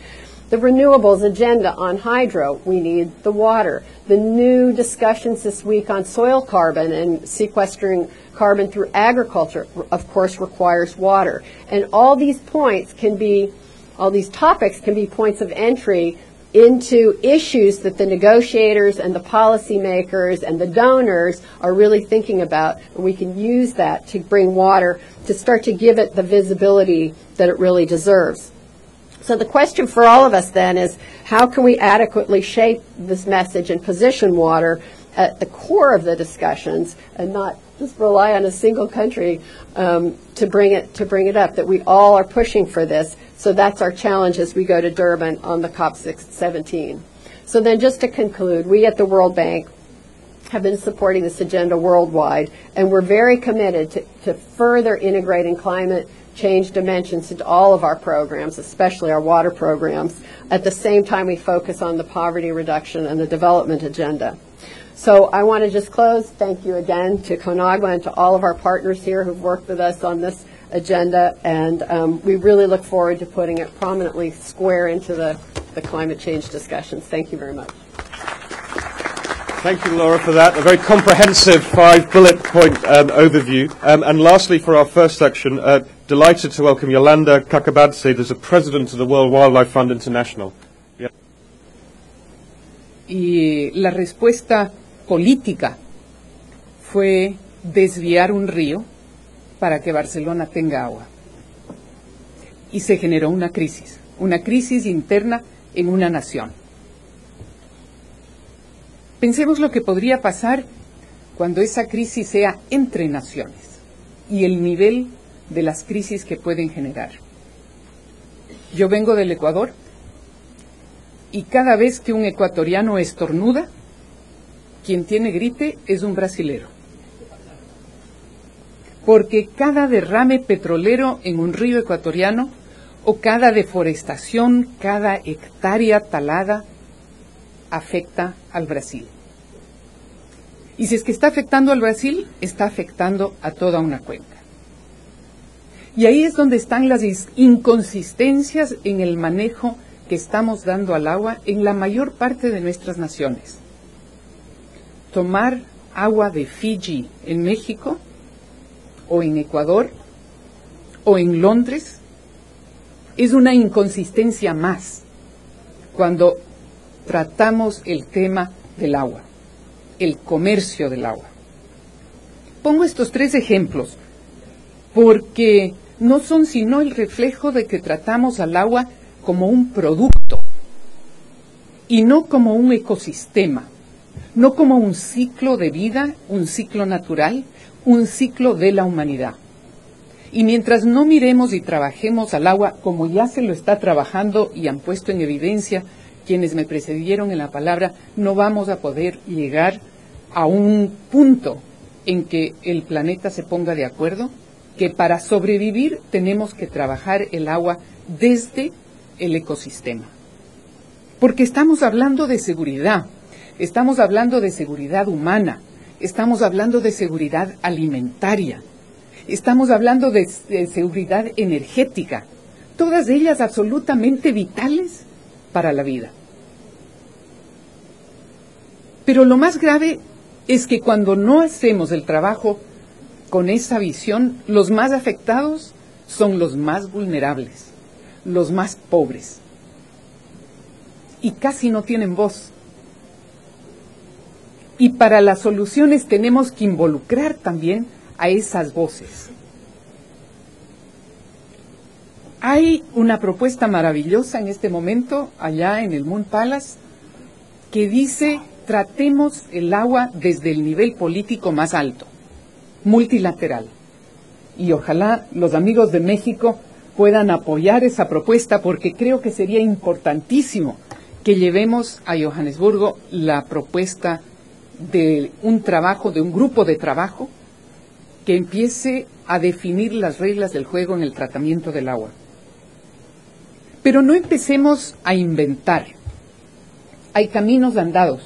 The renewables agenda on hydro, we need the water. The new discussions this week on soil carbon and sequestering carbon through agriculture, of course, requires water. And all these points can be, all these topics can be points of entry into issues that the negotiators and the policymakers and the donors are really thinking about. And we can use that to bring water, to start to give it the visibility that it really deserves. So the question for all of us then is, how can we adequately shape this message and position water at the core of the discussions and not just rely on a single country to bring it up, that we all are pushing for this. So that's our challenge as we go to Durban on the COP17. So then just to conclude, we at the World Bank have been supporting this agenda worldwide, and we're very committed to further integrating climate change dimensions into all of our programs, especially our water programs. At the same time, we focus on the poverty reduction and the development agenda. So I want to just close. Thank you again to CONAGUA and to all of our partners here who've worked with us on this agenda, and we really look forward to putting it prominently square into the climate change discussions. Thank you very much. Thank you, Laura, for that. A very comprehensive 5-bullet point overview. And lastly, for our first section, delighted to welcome Yolanda Kakabadze, who's the president of the World Wildlife Fund International. Yeah. Y la respuesta política fue desviar un río para que Barcelona tenga agua. Y se generó una crisis interna en una nación. Pensemos lo que podría pasar cuando esa crisis sea entre naciones y el nivel de las crisis que pueden generar. Yo vengo del Ecuador y cada vez que un ecuatoriano estornuda, quien tiene gripe es un brasilero. Porque cada derrame petrolero en un río ecuatoriano o cada deforestación, cada hectárea talada, afecta al Brasil. Y si es que está afectando al Brasil, está afectando a toda una cuenca. Y ahí es donde están las inconsistencias en el manejo que estamos dando al agua en la mayor parte de nuestras naciones. Tomar agua de Fiji en México, o en Ecuador, o en Londres, es una inconsistencia más cuando tratamos el tema del agua, el comercio del agua. Pongo estos 3 ejemplos porque no son sino el reflejo de que tratamos al agua como un producto y no como un ecosistema, no como un ciclo de vida, un ciclo natural, un ciclo de la humanidad. Y mientras no miremos y trabajemos al agua como ya se lo está trabajando y han puesto en evidencia quienes me precedieron en la palabra, no vamos a poder llegar a un punto en que el planeta se ponga de acuerdo que para sobrevivir tenemos que trabajar el agua desde el ecosistema. Porque estamos hablando de seguridad, estamos hablando de seguridad humana, estamos hablando de seguridad alimentaria, estamos hablando de seguridad energética, todas ellas absolutamente vitales para la vida. Pero lo más grave es que cuando no hacemos el trabajo con esa visión, los más afectados son los más vulnerables, los más pobres, y casi no tienen voz. Y para las soluciones tenemos que involucrar también a esas voces. Hay una propuesta maravillosa en este momento allá en el Moon Palace que dice: tratemos el agua desde el nivel político más alto, multilateral. Y ojalá los amigos de México puedan apoyar esa propuesta, porque creo que sería importantísimo que llevemos a Johannesburgo la propuesta de un trabajo, de un grupo de trabajo que empiece a definir las reglas del juego en el tratamiento del agua. Pero no empecemos a inventar. Hay caminos andados,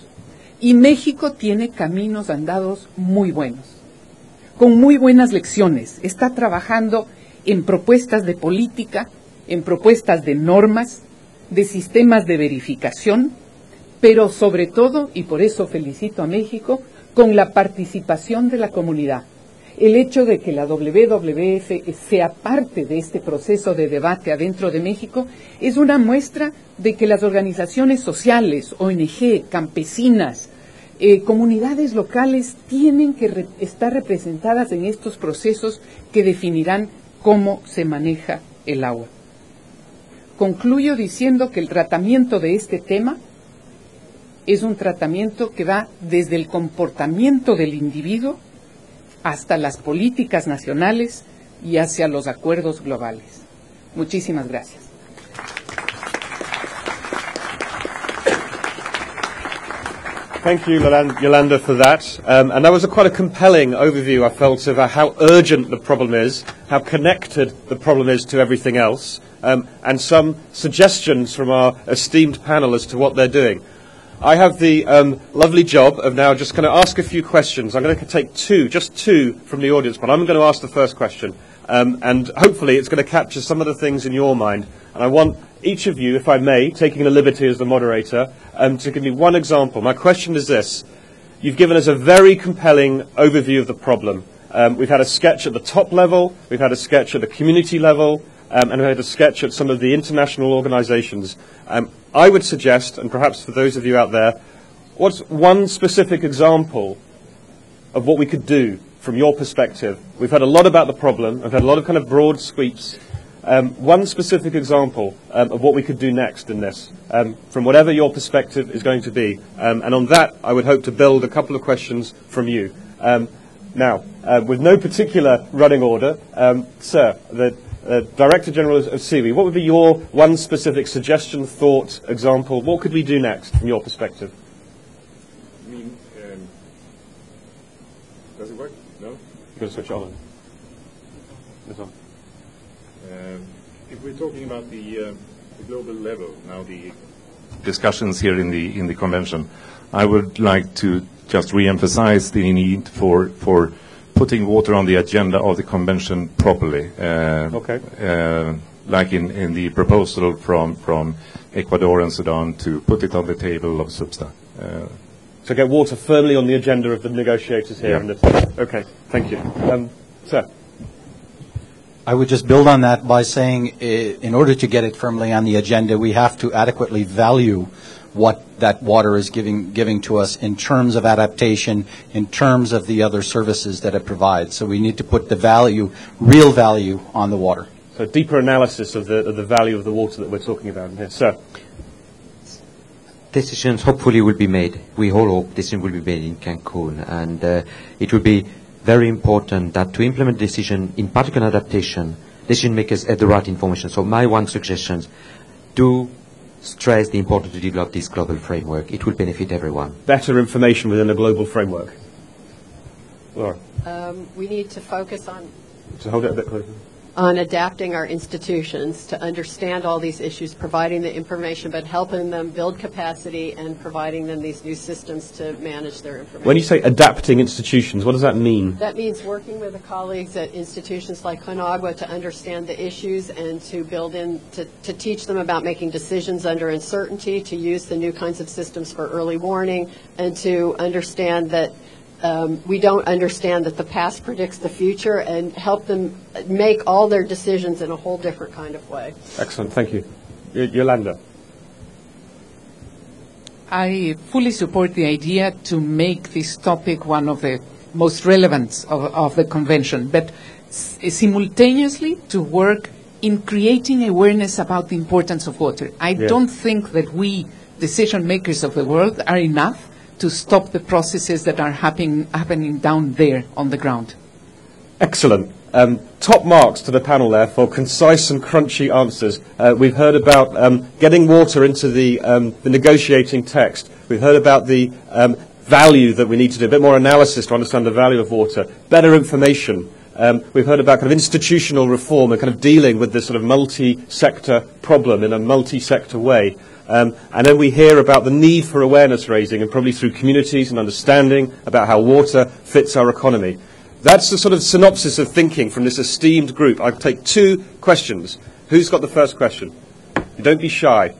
y México tiene caminos andados muy buenos, con muy buenas lecciones. Está trabajando en propuestas de política, en propuestas de normas, de sistemas de verificación, pero sobre todo, y por eso felicito a México, con la participación de la comunidad. El hecho de que la WWF sea parte de este proceso de debate adentro de México es una muestra de que las organizaciones sociales, ONG, campesinas, comunidades locales tienen que estar representadas en estos procesos que definirán cómo se maneja el agua. Concluyo diciendo que el tratamiento de este tema es un tratamiento que va desde el comportamiento del individuo hasta las políticas nacionales y hacia los acuerdos globales. Muchísimas gracias. Thank you, Yolanda, for that. And that was quite a compelling overview, I felt, of how urgent the problem is, how connected the problem is to everything else, and some suggestions from our esteemed panel as to what they're doing. I have the lovely job of now just going to ask a few questions. I'm going to take just two from the audience, but I'm going to ask the first question. And hopefully it's going to capture some of the things in your mind. And I want each of you, if I may, taking the liberty as the moderator, to give me one example. My question is this. You've given us a very compelling overview of the problem. We've had a sketch at the top level, we've had a sketch at the community level, and we had a sketch at some of the international organizations. I would suggest, and perhaps for those of you out there, what's one specific example of what we could do from your perspective? We've had a lot about the problem, I've had a lot of kind of broad sweeps. One specific example of what we could do next in this, from whatever your perspective is going to be. And on that, I would hope to build a couple of questions from you. Now, with no particular running order, sir, the Director General of SIWI, what would be your one specific suggestion, thought, example? What could we do next from your perspective? I mean, does it work? No? You're going to switch on. This on. If we're talking about the global level, now the discussions here in the convention, I would like to just re-emphasize the need for putting water on the agenda of the convention properly. Like in the proposal from Ecuador and Sudan to put it on the table of SUBSTA. So get water firmly on the agenda of the negotiators here. Yeah. Okay, thank you. Sir. I would just build on that by saying, in order to get it firmly on the agenda, we have to adequately value what that water is giving to us in terms of adaptation, in terms of the other services that it provides. So we need to put the value, real value, on the water. So deeper analysis of the value of the water that we're talking about here. Sir. Decisions hopefully will be made. We all hope decisions will be made in Cancun, and it will be very important that to implement decision, in particular adaptation, decision makers have the right information. So my one suggestion, do stress the importance to develop this global framework. It will benefit everyone. Better information within a global framework. Laura. We need to focus on So hold it a bit closer. on adapting our institutions to understand all these issues, providing the information, but helping them build capacity and providing them these new systems to manage their information. When you say adapting institutions, what does that mean? That means working with the colleagues at institutions like CONAGUA to understand the issues and to build in, to teach them about making decisions under uncertainty, to use the new kinds of systems for early warning, and to understand that we don't understand that the past predicts the future, and help them make all their decisions in a whole different kind of way. Excellent, thank you. Yolanda. I fully support the idea to make this topic one of the most relevant of the convention, but simultaneously to work in creating awareness about the importance of water. I don't think that we, decision makers of the world, are enough to stop the processes that are happening down there on the ground. Excellent. Top marks to the panel there for concise and crunchy answers. We've heard about getting water into the negotiating text. We've heard about the value that we need to do, a bit more analysis to understand the value of water, better information. We've heard about kind of institutional reform and kind of dealing with this sort of multi-sector problem in a multi-sector way. And then we hear about the need for awareness raising, and probably through communities and understanding about how water fits our economy. That's the sort of synopsis of thinking from this esteemed group. I'll take two questions. Who's got the first question? Don't be shy.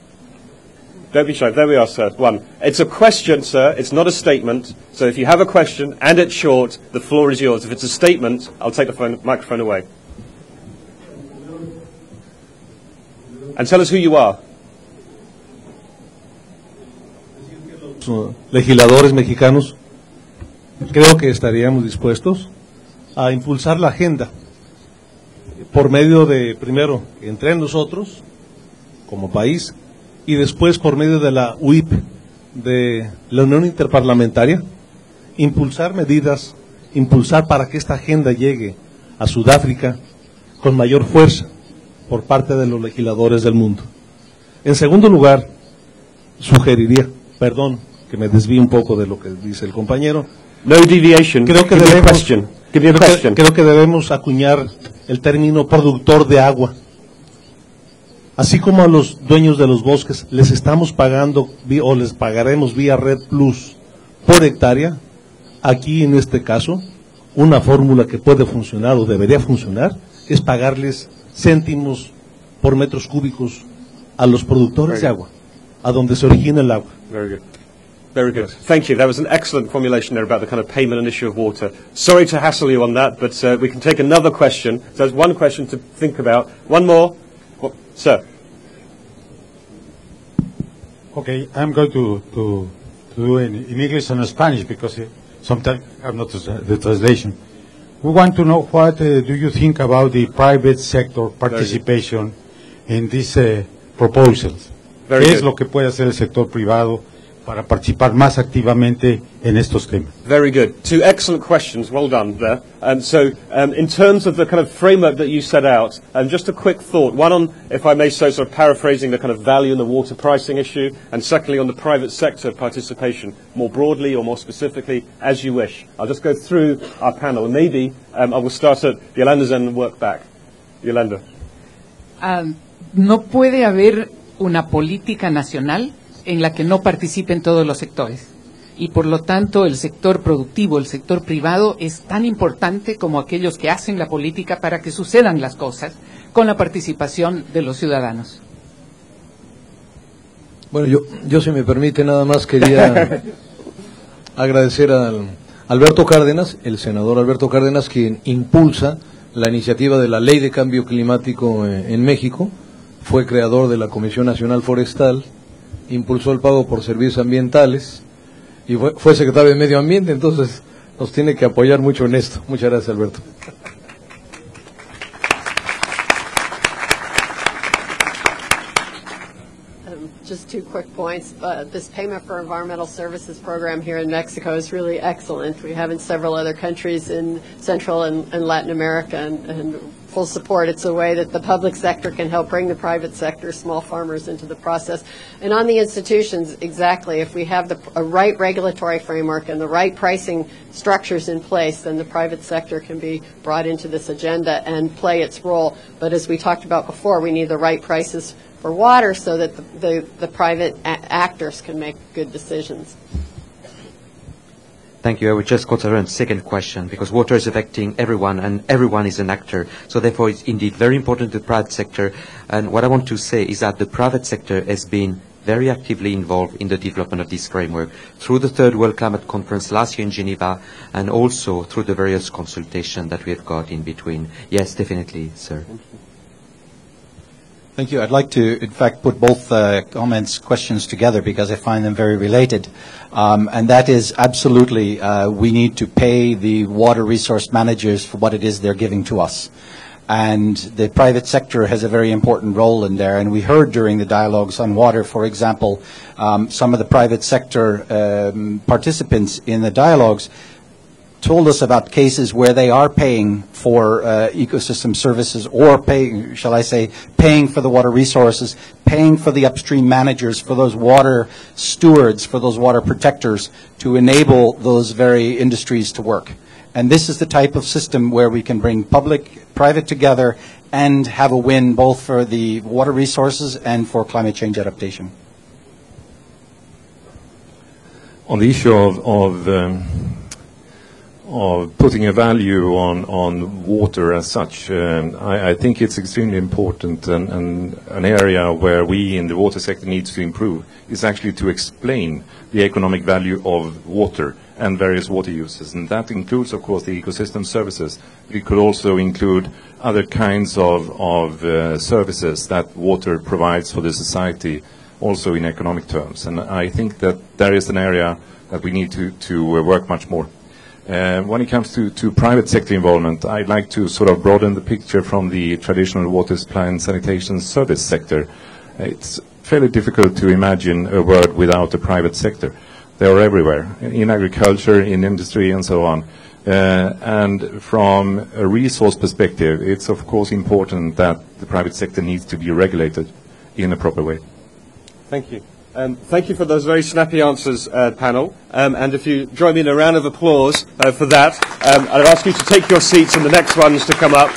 Don't be shy. There we are, sir. One. It's a question, sir. It's not a statement. So if you have a question and it's short, the floor is yours. If it's a statement, I'll take the microphone away. And tell us who you are. Legisladores mexicanos, creo que estaríamos dispuestos a impulsar la agenda por medio de, primero, entre nosotros como país, y después por medio de la UIP, de la Unión Interparlamentaria, impulsar medidas, impulsar para que esta agenda llegue a Sudáfrica con mayor fuerza por parte de los legisladores del mundo. En segundo lugar, sugeriría, perdón que me desvíe un poco de lo que dice el compañero. No deviation. Creo que debemos acuñar el término productor de agua. Así como a los dueños de los bosques les estamos pagando o les pagaremos vía Red Plus por hectárea, aquí en este caso, una fórmula que puede funcionar o debería funcionar es pagarles céntimos por metros cúbicos a los productores de agua, a donde se origina el agua. Very good. Very good. Thank you. That was an excellent formulation there about the kind of payment and issue of water. Sorry to hassle you on that, but we can take another question. So there's one question to think about. One more. Sir. Okay, I'm going to do in English and Spanish because sometimes I'm not the translation. We want to know what do you think about the private sector participation in these proposals. ¿Qué es lo que puede hacer el sector privado para participar más activamente en estos temas? Very good. Two excellent questions. Well done there. In terms of the kind of framework that you set out, just a quick thought. One on, if I may so, sort of paraphrasing the kind of value in the water pricing issue, and secondly on the private sector participation, more broadly or more specifically, as you wish. I'll just go through our panel, and maybe I will start at Yolanda's end and work back. Yolanda. No puede haber una política nacional en la que no participen todos los sectores. Y por lo tanto el sector productivo, el sector privado es tan importante como aquellos que hacen la política para que sucedan las cosas con la participación de los ciudadanos. Bueno, yo si me permite nada más quería agradecer al Alberto Cárdenas, el senador Alberto Cárdenas, quien impulsa la iniciativa de la Ley de Cambio Climático en México, fue creador de la Comisión Nacional Forestal, impulsó el pago por servicios ambientales y fue secretario de Medio Ambiente, entonces nos tiene que apoyar mucho en esto. Muchas gracias, Alberto. Just two quick points. This payment for environmental services program here in Mexico is really excellent. We have in several other countries in Central and Latin America, and full support. It's a way that the public sector can help bring the private sector, small farmers, into the process. And on the institutions, exactly, if we have a right regulatory framework and the right pricing structures in place, then the private sector can be brought into this agenda and play its role. But as we talked about before, we need the right prices for water so that the private actors can make good decisions. Thank you. I would just consider a second question, because water is affecting everyone and everyone is an actor. So therefore it's indeed very important to the private sector. And what I want to say is that the private sector has been very actively involved in the development of this framework through the Third World Climate Conference last year in Geneva and also through the various consultations that we have got in between. Yes, definitely, sir. Thank you. I'd like to, in fact, put both questions together because I find them very related. And that is absolutely, we need to pay the water resource managers for what it is they're giving to us. And the private sector has a very important role in there. And we heard during the dialogues on water, for example, some of the private sector participants in the dialogues told us about cases where they are paying for ecosystem services or paying, shall I say, paying for the water resources, paying for the upstream managers, for those water stewards, for those water protectors to enable those very industries to work. And this is the type of system where we can bring public, private together and have a win both for the water resources and for climate change adaptation. On the issue of putting a value on water as such, I think it's extremely important, and an area where we in the water sector needs to improve is actually to explain the economic value of water and various water uses. And that includes, of course, the ecosystem services. It could also include other kinds of services that water provides for the society, also in economic terms. And I think that there is an area that we need to work much more. When it comes to private sector involvement, I'd like to sort of broaden the picture from the traditional water supply and sanitation service sector. It's fairly difficult to imagine a world without a private sector. They are everywhere, in agriculture, in industry, and so on. And from a resource perspective, it's of course important that the private sector needs to be regulated in a proper way. Thank you. Thank you for those very snappy answers, panel. And if you join me in a round of applause for that, I'd ask you to take your seats and the next ones to come up.